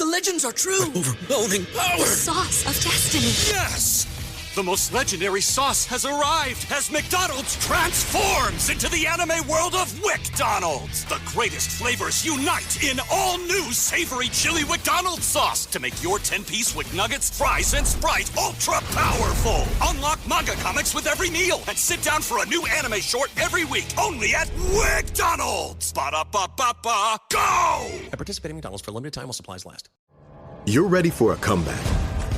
The legends are true. Overwhelming power. The sauce of destiny. Yes! The most legendary sauce has arrived as McDonald's transforms into the anime world of WickDonald's. The greatest flavors unite in all new savory chili McDonald's sauce to make your 10-piece Wick Nuggets, fries, and Sprite ultra-powerful. Unlock manga comics with every meal and sit down for a new anime short every week only at WickDonald's. Ba-da-ba-ba-ba, go! At participating McDonald's for a limited time while supplies last. You're ready for a comeback.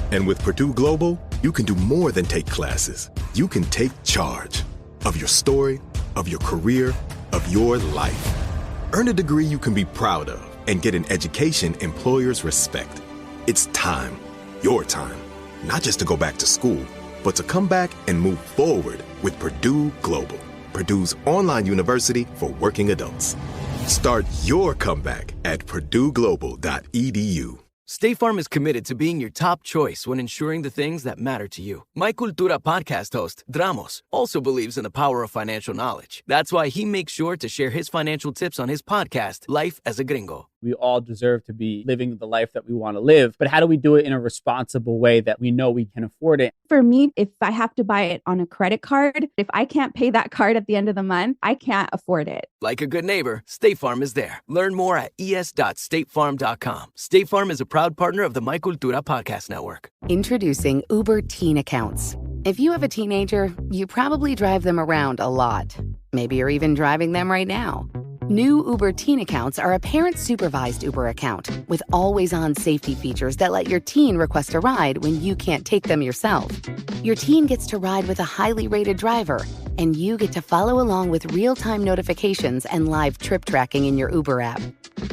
And with Purdue Global, you can do more than take classes. You can take charge of your story, of your career, of your life. Earn a degree you can be proud of and get an education employers respect. It's time, your time, not just to go back to school, but to come back and move forward with Purdue Global, Purdue's online university for working adults. Start your comeback at purdueglobal.edu. State Farm is committed to being your top choice when ensuring the things that matter to you. My Cultura podcast host, Dramos, also believes in the power of financial knowledge. That's why he makes sure to share his financial tips on his podcast, Life as a Gringo. We all deserve to be living the life that we want to live, but how do we do it in a responsible way that we know we can afford it? For me, if I have to buy it on a credit card, if I can't pay that card at the end of the month, I can't afford it. Like a good neighbor, State Farm is there. Learn more at es.statefarm.com. State Farm is a proud partner of the My Cultura podcast network. Introducing Uber Teen Accounts. If you have a teenager, you probably drive them around a lot. Maybe you're even driving them right now. New Uber Teen Accounts are a parent-supervised Uber account with always-on safety features that let your teen request a ride when you can't take them yourself. Your teen gets to ride with a highly rated driver, and you get to follow along with real-time notifications and live trip tracking in your Uber app.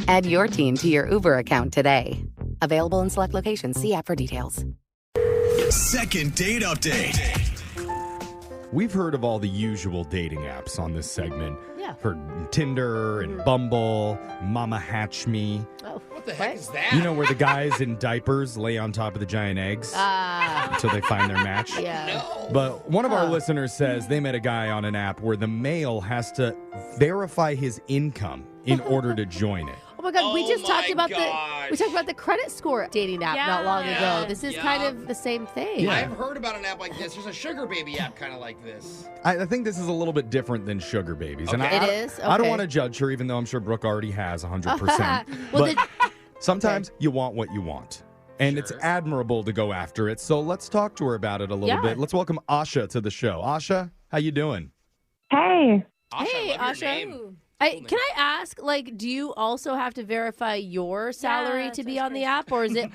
Add your teen to your Uber account today. Available in select locations. See app for details. Second date update. We've heard of all the usual dating apps on this segment. Yeah. Heard Tinder and Bumble, Mama Hatch Me. Oh, what the heck is that? You know, where the guys in diapers lay on top of the giant eggs until they find their match? Yeah. No. But one of our listeners says they met a guy on an app where the male has to verify his income in order to join it. Oh my God, we just talked about gosh. the credit score dating app not long ago. This is kind of the same thing. Yeah. I've heard about an app like this. There's a sugar baby app kind of like this. I think this is a little bit different than Sugar Babies. And Okay. It is? I don't Okay. want to judge her, even though I'm sure Brooke already has 100%. Well, but sometimes you want what you want. And it's admirable to go after it. So let's talk to her about it a little bit. Let's welcome Asha to the show. Asha, how you doing? Hey. Asha, Hey, I love your Asha. name. Can I ask, do you also have to verify your salary to be on the app, or is it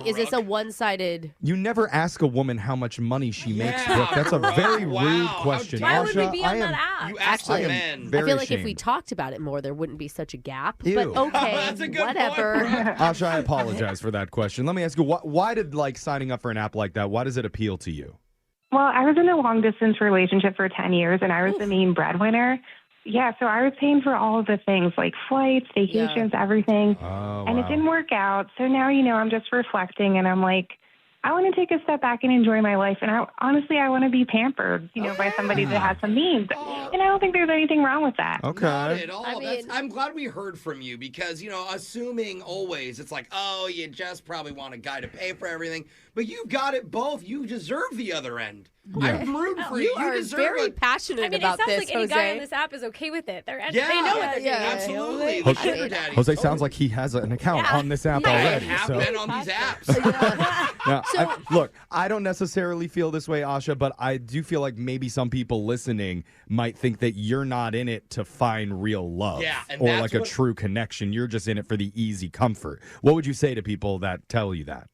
is this a one-sided? You never ask a woman how much money she makes, Yeah, Brooke. That's a Brooke. very Wow, rude how question. dare Why would we Asha, be on that app? You asked the I am men. very I feel like if we ashamed. talked about it more, there wouldn't be such a gap. Ew. But okay, That's a good whatever. point, Brooke. Asha, I apologize for that question. Let me ask you, why did signing up for an app like that, why does it appeal to you? Well, I was in a long-distance relationship for 10 years, and I was the main breadwinner. Yeah, so I was paying for all of the things, like flights, vacations, everything. Oh, And it didn't work out. So now, I'm just reflecting, and I'm like, I want to take a step back and enjoy my life. And honestly, I want to be pampered, by somebody that has some means. And I don't think there's anything wrong with that. Okay. Not at all. I mean- I'm glad we heard from you because, assuming always it's like, oh, you just probably want a guy to pay for everything. But you got it both. You deserve the other end. I'm rooting for you. You are deserve very passionate I mean, about it sounds this, like any Jose. guy on this app is okay with it. They know Yeah, what they're doing. absolutely. The Jose, sugar daddy. Jose sounds like he has an account on this app I already. have so. been on these apps. Now, look, I don't necessarily feel this way, Asha, but I do feel like maybe some people listening might think that you're not in it to find real love and or that's like a what- true connection. You're just in it for the easy comfort. What would you say to people that tell you that?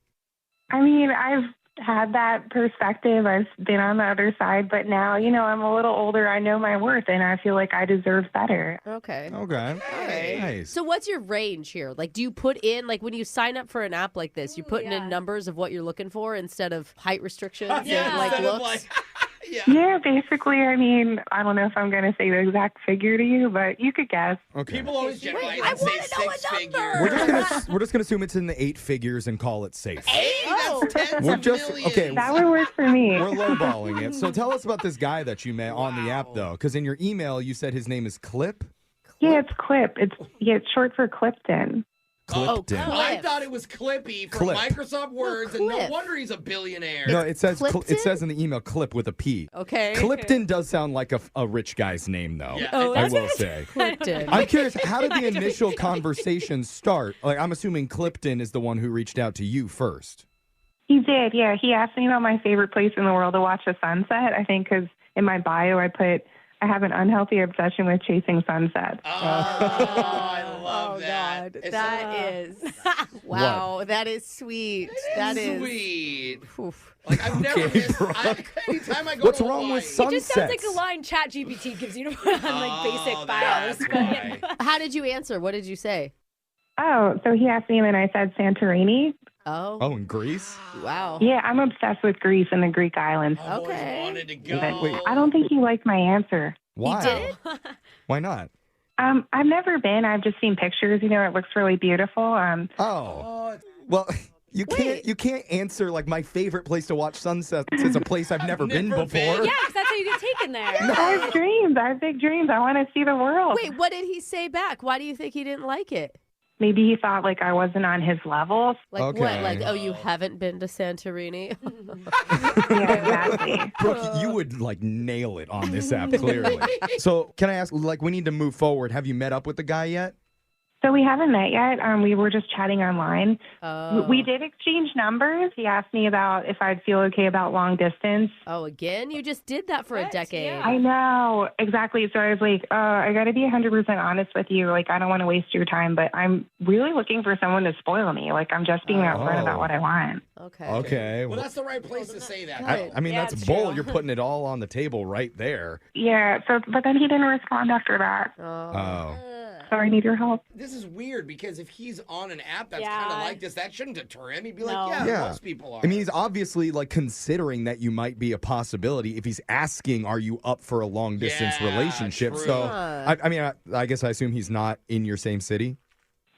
I mean, I've had that perspective. I've been on the other side, but now, I'm a little older. I know my worth, and I feel like I deserve better. Okay. Okay. Right. Nice. So what's your range here? Do you put in, when you sign up for an app like this, you're putting in numbers of what you're looking for instead of height restrictions and Instead of, looks? Yeah, basically, I mean, I don't know if I'm going to say the exact figure to you, but you could guess. Okay. People always generalize I and say wanna know a six figures. We're just gonna assume it's in the 8 figures and call it safe. That's tens We're of just millions. okay. That would work for me. We're lowballing it. So tell us about this guy that you met on the app, though, because in your email you said his name is Clip. Yeah, it's Clip. It's short for Clifton. Clipton. I thought it was Clippy from Clip. Microsoft Words, and no wonder he's a billionaire. No, it says in the email Clip with a P. Okay. Clipton does sound like a rich guy's name, though. Yeah. Oh, I will say. Clipton. I'm curious, how did the initial conversation start? Like, I'm assuming Clipton is the one who reached out to you first. He did, yeah. He asked me about my favorite place in the world to watch the sunset, I think, because in my bio I put, I have an unhealthy obsession with chasing sunsets. Oh, I love that. God. That is. Wow. That is sweet. That is sweet. Oof. Like, I've never missed. Anytime I go What's to wrong with It sunsets? just sounds like a line ChatGPT gives you to put on like basic bios. Why. How did you answer? What did you say? Oh, so he asked me and I said Santorini. Oh. Oh, in Greece? Wow. Yeah, I'm obsessed with Greece and the Greek islands. I've always Okay. wanted to go. But I don't think he liked my answer. Why? He did? Why not? I've never been. I've just seen pictures. You know, it looks really beautiful. Well, you can't answer like my favorite place to watch sunsets is a place I've never been before. Yeah, 'cause that's how you get taken there. I have dreams. I have big dreams. I want to see the world. Wait, what did he say back? Why do you think he didn't like it? Maybe he thought like I wasn't on his level. Like what? Okay. Like, oh, you haven't been to Santorini? Yeah, exactly. Brooke, you would like nail it on this app, clearly. So can I ask, like, we need to move forward. Have you met up with the guy yet? So we haven't met yet. We were just chatting online. Oh. We did exchange numbers. He asked me about if I'd feel okay about long distance. Oh, again? You just did that for a decade. Yeah. I know, exactly. So I was like, I got to be 100% honest with you. Like, I don't want to waste your time, but I'm really looking for someone to spoil me. Like, I'm just being upfront about what I want. Okay. Okay. Well, that's the right place to say that. I mean, Yeah, that's it's bold. true. You're putting it all on the table right there. Yeah, but then he didn't respond after that. Oh. So I need your help. This is weird because if he's on an app that's Yeah. kind of like this, that shouldn't deter him. He'd be No. like, Yeah. most people are. I mean, he's obviously like considering that you might be a possibility. If he's asking, are you up for a long distance Yeah, relationship? true. So, I guess I assume he's not in your same city.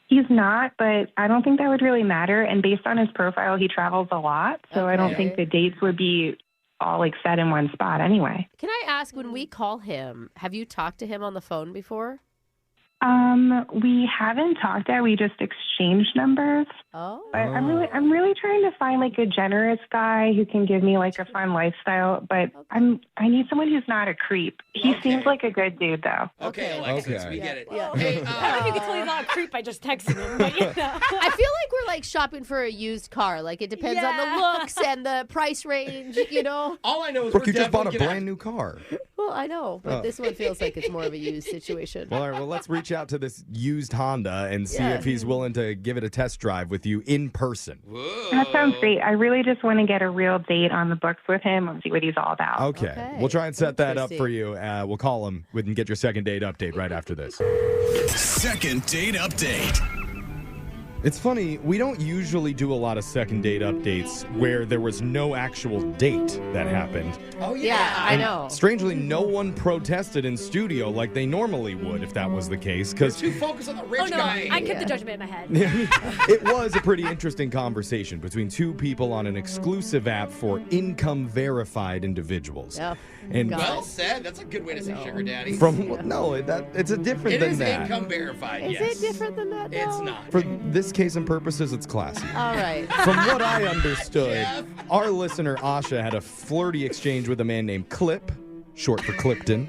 He's not, but I don't think that would really matter. And based on his profile, he travels a lot. So I don't think the dates would be all like set in one spot anyway. Can I ask, when we call him, have you talked to him on the phone before? We haven't talked yet. We just exchanged numbers. Oh. But I'm really trying to find like a generous guy who can give me like a fun lifestyle. But I need someone who's not a creep. He seems like a good dude though. Okay, Alexis, Okay. we get it. Yeah. Hey, I don't know if you can tell he's not a creep by just texting him, but you know. I feel like we're like shopping for a used car. Like it depends on the looks and the price range, you know? all I know is Brooke, we're you just bought a definitely gonna brand new car. Well, I know, but Oh. this one feels like it's more of a used situation. Well, all right, well, let's reach out to this used Honda and see Yeah. if he's willing to give it a test drive with you in person. Whoa. That sounds great. I really just want to get a real date on the books with him and see what he's all about. Okay. We'll try and set that up for you. We'll call him and get your second date update right after this. Second date update. It's funny, we don't usually do a lot of second date updates where there was no actual date that happened. Oh, Yeah, I know. Strangely, no one protested in studio like they normally would if that was the case, You're because too focused on the rich Oh no, guy. I kept the judgment in my head. it was a pretty interesting conversation between two people on an exclusive app for income verified individuals. Yeah. And Well said. That's a good way to say sugar daddy. it's a different It than is that. income verified, Is yes. it different than that? It's though? not. For this case and purposes, it's classy. All right. From what I understood, Jeff. our listener Asha had a flirty exchange with a man named Clip, short for Clipton.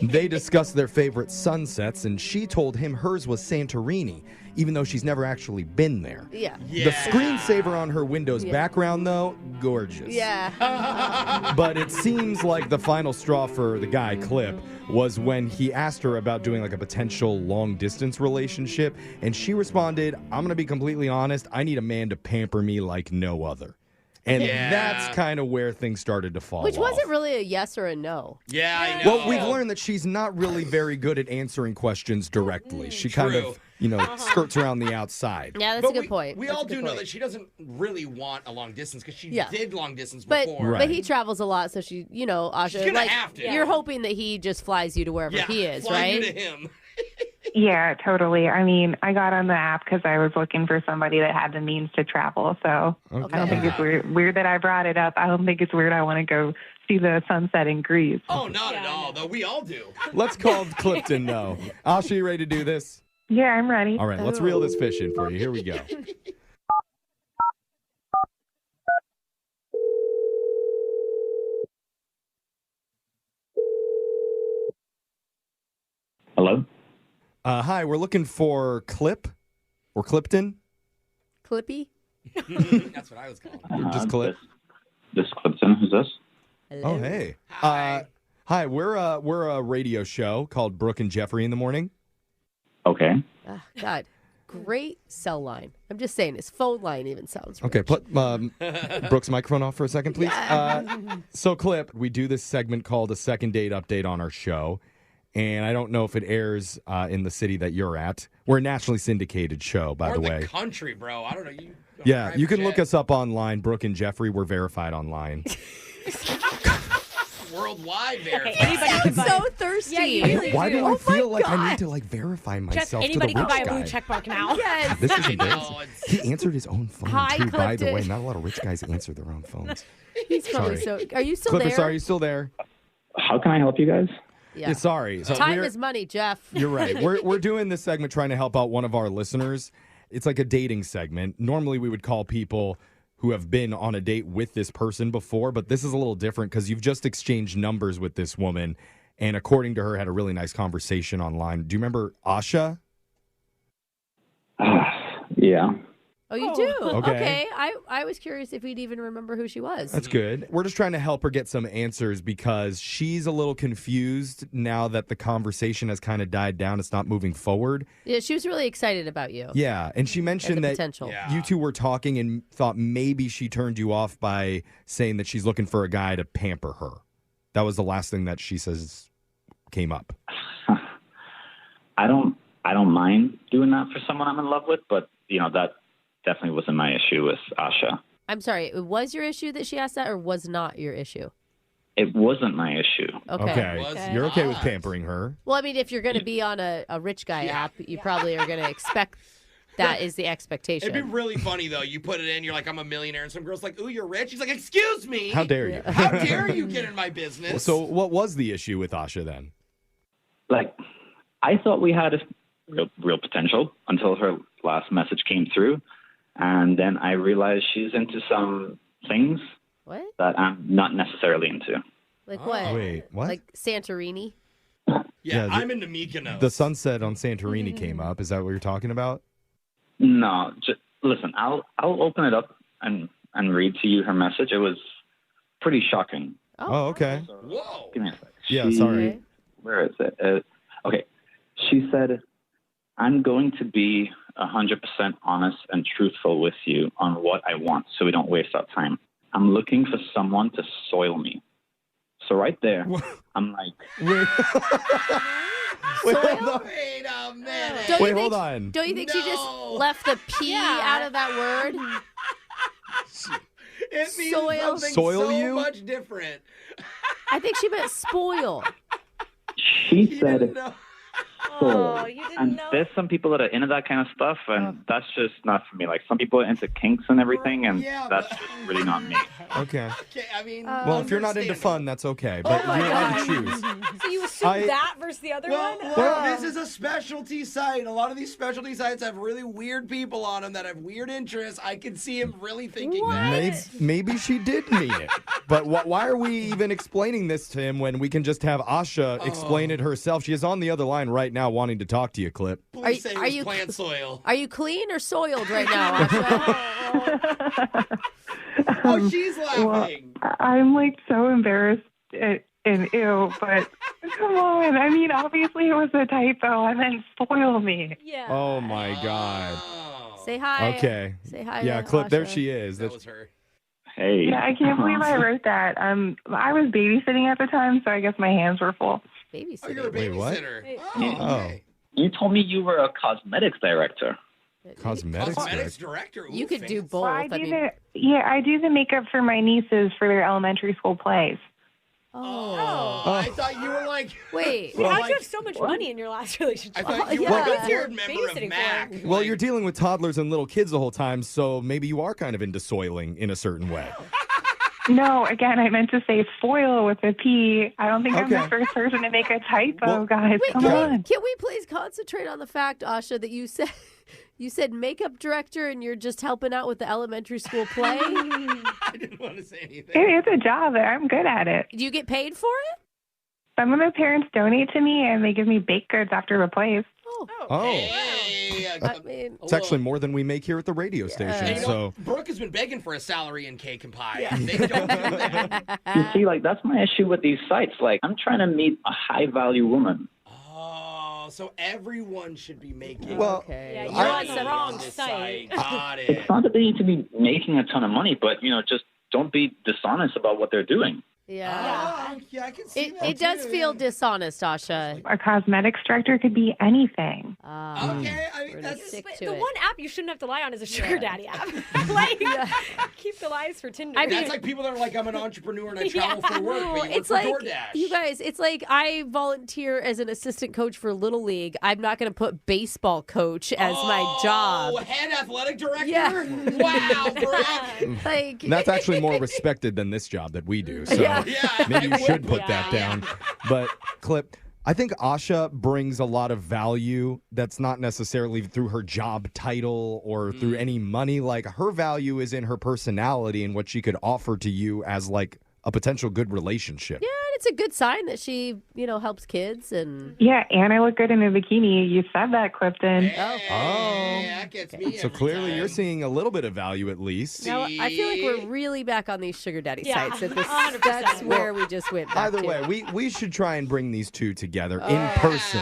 They discussed their favorite sunsets, and she told him hers was Santorini, even though she's never actually been there. Yeah. The screensaver on her Windows background, though, gorgeous. Yeah. But it seems like the final straw for the guy, Clip, was when he asked her about doing like a potential long-distance relationship, and she responded, I'm going to be completely honest, I need a man to pamper me like no other. And that's kind of where things started to fall Which off. wasn't really a yes or a no. Yeah, I know. Well, we've learned that she's not really very good at answering questions directly. She kind of, skirts around the outside. Yeah, that's But a good point. We That's all a good do know point. that she doesn't really want a long distance because she Yeah. did long distance But before. but he travels a lot, so she, Asha, She's gonna like have to. you're hoping that he just flies you to wherever he is, fly right? you to him. Yeah, totally. I mean, I got on the app because I was looking for somebody that had the means to travel. So I don't think it's weird that I brought it up. I don't think it's weird I want to go see the sunset in Greece. Oh, not at all, though. We all do. Let's call Clipton, though. Asha, you ready to do this? Yeah, I'm ready. All right, let's reel this fish in for you. Here we go. Hello? Hi, we're looking for Clip or Clipton. Clippy? That's what I was calling. Just Clip. This Clipton. Who's this? Oh, hey. Hi, we're a radio show called Brooke and Jeffrey in the Morning. Okay. God, great cell line. I'm just saying, his phone line even sounds Okay, rich. put Brooke's microphone off for a second, please. So, Clip, we do this segment called a second date update on our show. And I don't know if it airs in the city that you're at. We're a nationally syndicated show, by or the way. Country, bro. I don't know. Yeah, you can look us up online, Brooke and Jeffrey. We're verified online. Worldwide verified. Anybody can buy so thirsty. Yeah, you really Why do I Oh feel my like I God. need to verify Jeff, myself anybody to the can rich buy a blue guy? check mark now. Yes. This is I know, embarrassing. He answered his own phone, Hi, too, by the Clifton. way. Not a lot of rich guys answer their own phones. He's probably Sorry. so. Are you still Clipper, there? sorry, you still there? How can I help you guys? Yeah. Sorry. So Time we're- is money, Jeff. You're right. We're doing this segment trying to help out one of our listeners. It's like a dating segment. Normally, we would call people who have been on a date with this person before, but this is a little different because you've just exchanged numbers with this woman, and according to her, had a really nice conversation online. Do you remember Asha? Yeah. Oh, you do? Okay. I was curious if you'd even remember who she was. That's good. We're just trying to help her get some answers because she's a little confused now that the conversation has kind of died down. It's not moving forward. Yeah, she was really excited about you. Yeah, and she mentioned And the that potential. you two were talking and thought maybe she turned you off by saying that she's looking for a guy to pamper her. That was the last thing that she says came up. I don't mind doing that for someone I'm in love with, but that definitely wasn't my issue with Asha. I'm sorry, it was your issue that she asked that or was not your issue? It wasn't my issue. Okay. You're okay with pampering her. Well, I mean, if you're going to be on a rich guy app, you probably are going to expect that is the expectation. It'd be really funny, though. You put it in, you're like, I'm a millionaire, and some girl's like, ooh, you're rich? He's like, excuse me? How dare you? How dare you get in my business? So what was the issue with Asha then? Like, I thought we had real potential until her last message came through. And then I realized she's into some things that I'm not necessarily into. Like what? Wait, what? Like Santorini? Yeah, the- I'm into Mykonos. The sunset on Santorini came up. Is that what you're talking about? No, just listen. I'll open it up and read to you her message. It was pretty shocking. Oh, okay. Whoa. Give me a sec. Yeah, sorry. Where is it? Okay. She said, I'm going to be 100% honest and truthful with you on what I want so we don't waste our time. I'm looking for someone to soil me. So right there, I'm like... Wait, hold on. Wait a minute. Hold on. Don't you think she just left the P out of that word? It means Soil. something Soil so you? much different. I think she meant spoil. She said... Oh, you didn't and know? there's some people that are into that kind of stuff, and that's just not for me. Like, some people are into kinks and everything, and that's just really not me. Okay. Okay, I mean, Well, if you're not into fun, that's okay. But you're allowed to choose. So you assume that versus the other Well, one? look, this is a specialty site. A lot of these specialty sites have really weird people on them that have weird interests. I can see him really thinking that. Maybe she did mean it. But why are we even explaining this to him when we can just have Asha explain it herself? She is on the other line right now wanting to talk to you, Clip. Please say it was plant soil. Are you clean or soiled right now, Asha? Oh, she's laughing. Well, I'm like so embarrassed and ew, but come on. I mean, obviously it was a typo and then spoil me. Yeah. Oh, my God. Say hi. Okay. Say hi. Yeah, to Clip, there Asha. she is. That was her. Hey. Yeah, I can't believe I wrote that. I was babysitting at the time, so I guess my hands were full. Babysitting. Oh, you're a Wait, what? babysitter. Oh. You told me you were a cosmetics director. Cosmetics director. Ooh, You could do fancy. both. Well, I do the makeup for my nieces for their elementary school plays. Oh, I thought you were like. Wait. How'd you have so much money in your last relationship? I thought you yeah. were Who's a your board member of babysitting MAC. for? Well, you're dealing with toddlers and little kids the whole time, so maybe you are kind of into soiling in a certain way. No, again, I meant to say foil with a P. I don't think I'm the first person to make a typo, guys. Wait, Come on. can we please concentrate on the fact, Asha, that you said makeup director and you're just helping out with the elementary school play? I didn't want to say anything. It's a job. I'm good at it. Do you get paid for it? Some of the parents donate to me, and they give me baked goods after the plays. It's actually more than we make here at the radio station. And, So Brooke has been begging for a salary in cake and pie. And they don't do that. You see, like, that's my issue with these sites. Like, I'm trying to meet a high-value woman. Oh, so everyone should be making. Well, Yeah, you're on the wrong site. Got it. It's not that they need to be making a ton of money, but, just don't be dishonest about what they're doing. Yeah. Yeah, I can see that. It does feel dishonest, Asha. A cosmetics director could be anything. Okay, I mean, that's stick But to the it. one app you shouldn't have to lie on is a sugar daddy app. Like, keep the lies for Tinder. that's like people that are like, I'm an entrepreneur and I travel for work, but you It's work like, for DoorDash. you guys, it's like I volunteer as an assistant coach for Little League. I'm not going to put baseball coach as my job. Oh, head athletic director? Yeah. Wow, Brooke. Like, that's actually more respected than this job that we do. So maybe you should put that down. But, Clip, I think Asha brings a lot of value that's not necessarily through her job title or through any money. Like, her value is in her personality and what she could offer to you as, like, a potential good relationship. yeah, and it's a good sign that she, helps kids and. Yeah, and I look good in a bikini. You said that, Clifton. That gets me So every clearly time. you're seeing a little bit of value at least. Now, I feel like we're really back on these sugar daddy sites. At this, 100%. that's where we just went back Either to. way, we should try and bring these two together in person.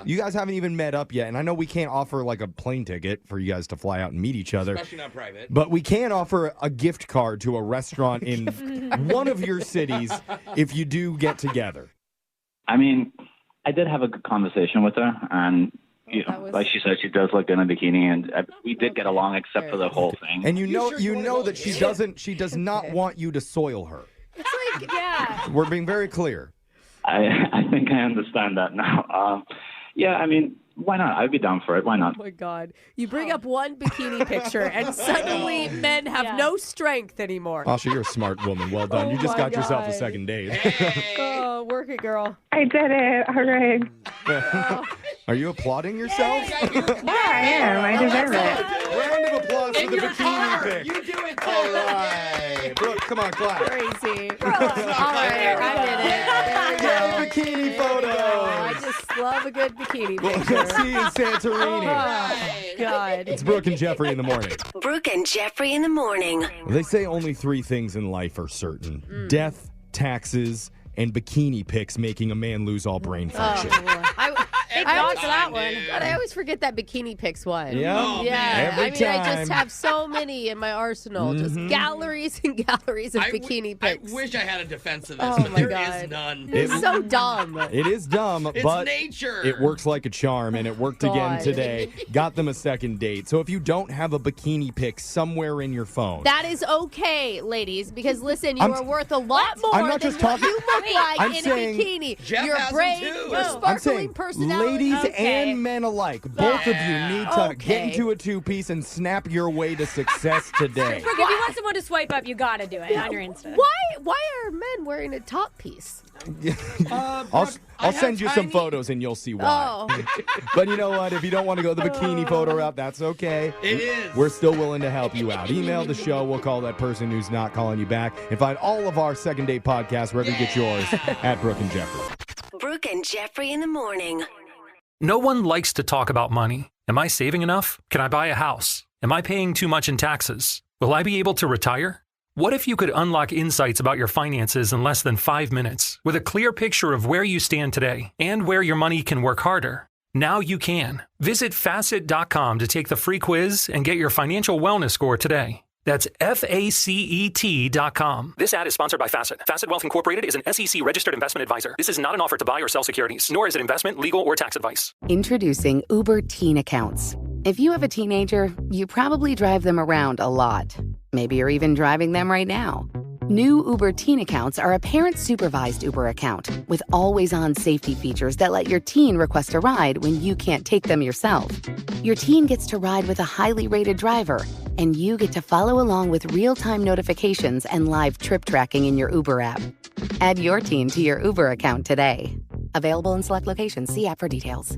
You guys haven't even met up yet, and I know we can't offer like a plane ticket for you guys to fly out and meet each other. Especially not private. But we can offer a gift card to a restaurant in one of your cities if you do get together. I mean, I did have a good conversation with her, and like she said, she does look good in a bikini, and we did get along except for the whole thing. And you know that she does not want you to soil her. It's like, We're being very clear. I think I understand that now. Yeah, I mean, why not? I'd be down for it. Why not? oh my God. You bring up one bikini picture, and suddenly men have no strength anymore. Asha, you're a smart woman. Well done. You just my got yourself a God. second date. Oh, work it, girl. I did it. All right. Are you applauding yourself? Yeah, I am. I deserve it. Round of applause for the bikini car. pic. You do it too. All right. Brooke, come on, clap. Crazy. All right, I did it. There we go. Bikini photo. I just love a good bikini We'll picture. see you in Santorini. Oh, God. It's Brooke and Jeffrey in the morning. Brooke and Jeffrey in the morning. They say only 3 things in life are certain. Death, taxes, and bikini pics making a man lose all brain function. I always, for that one. God, I always forget that bikini pics one. Yeah. Oh, Yeah. Every I mean, I time. just have so many in my arsenal. Just galleries and galleries of bikini pics. I wish I had a defense of this, Oh but my there God. is none. It's so dumb. It is dumb, It's but nature. it works like a charm, and it worked again God. today. Got them a second date. So if you don't have a bikini pic somewhere in your phone, That is okay, ladies, because listen, you I'm- are worth a lot more I'm not than just what talking- you look like I'm in saying- a bikini. Jeff Your has them brain, too. your No, I'm sparkling saying personality. ladies Okay. and men alike, both of you need to Okay. get into a two-piece and snap your way to success today. Brooke, if you want someone to swipe up, you gotta do it on your Insta. Why are men wearing a top piece? I'll send you some photos and you'll see why. Oh, But you know what? If you don't want to go the bikini photo route, that's okay. It is. We're still willing to help you out. Email the show. We'll call that person who's not calling you back. And find all of our second date podcasts wherever you get yours at Brooke and Jeffrey. Brooke and Jeffrey in the morning. No one likes to talk about money. Am I saving enough? Can I buy a house? Am I paying too much in taxes? Will I be able to retire? What if you could unlock insights about your finances in less than 5 minutes with a clear picture of where you stand today and where your money can work harder? Now you can. Visit Facet.com to take the free quiz and get your financial wellness score today. That's FACET.com. This ad is sponsored by Facet. Facet Wealth Incorporated is an SEC registered investment advisor. This is not an offer to buy or sell securities, nor is it investment, legal, or tax advice. Introducing Uber Teen Accounts. If you have a teenager, you probably drive them around a lot. Maybe you're even driving them right now. New Uber Teen accounts are a parent-supervised Uber account with always-on safety features that let your teen request a ride when you can't take them yourself. Your teen gets to ride with a highly rated driver, and you get to follow along with real-time notifications and live trip tracking in your Uber app. Add your teen to your Uber account today. Available in select locations. See app for details.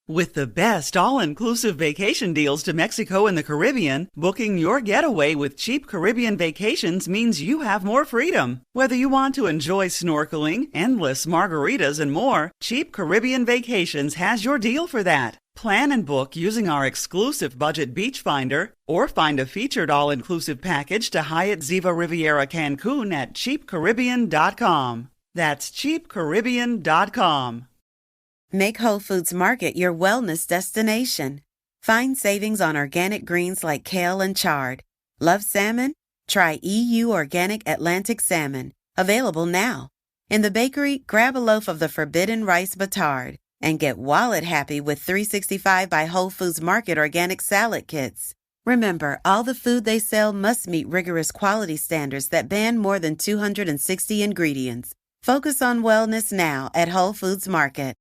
With the best all-inclusive vacation deals to Mexico and the Caribbean, booking your getaway with Cheap Caribbean Vacations means you have more freedom. Whether you want to enjoy snorkeling, endless margaritas, and more, Cheap Caribbean Vacations has your deal for that. Plan and book using our exclusive budget beach finder, or find a featured all-inclusive package to Hyatt Ziva Riviera Cancun at cheapcaribbean.com. That's cheapcaribbean.com. Make Whole Foods Market your wellness destination. Find savings on organic greens like kale and chard. Love salmon? Try EU Organic Atlantic Salmon. Available now. In the bakery, grab a loaf of the Forbidden Rice Batard and get wallet happy with 365 by Whole Foods Market organic salad kits. Remember, all the food they sell must meet rigorous quality standards that ban more than 260 ingredients. Focus on wellness now at Whole Foods Market.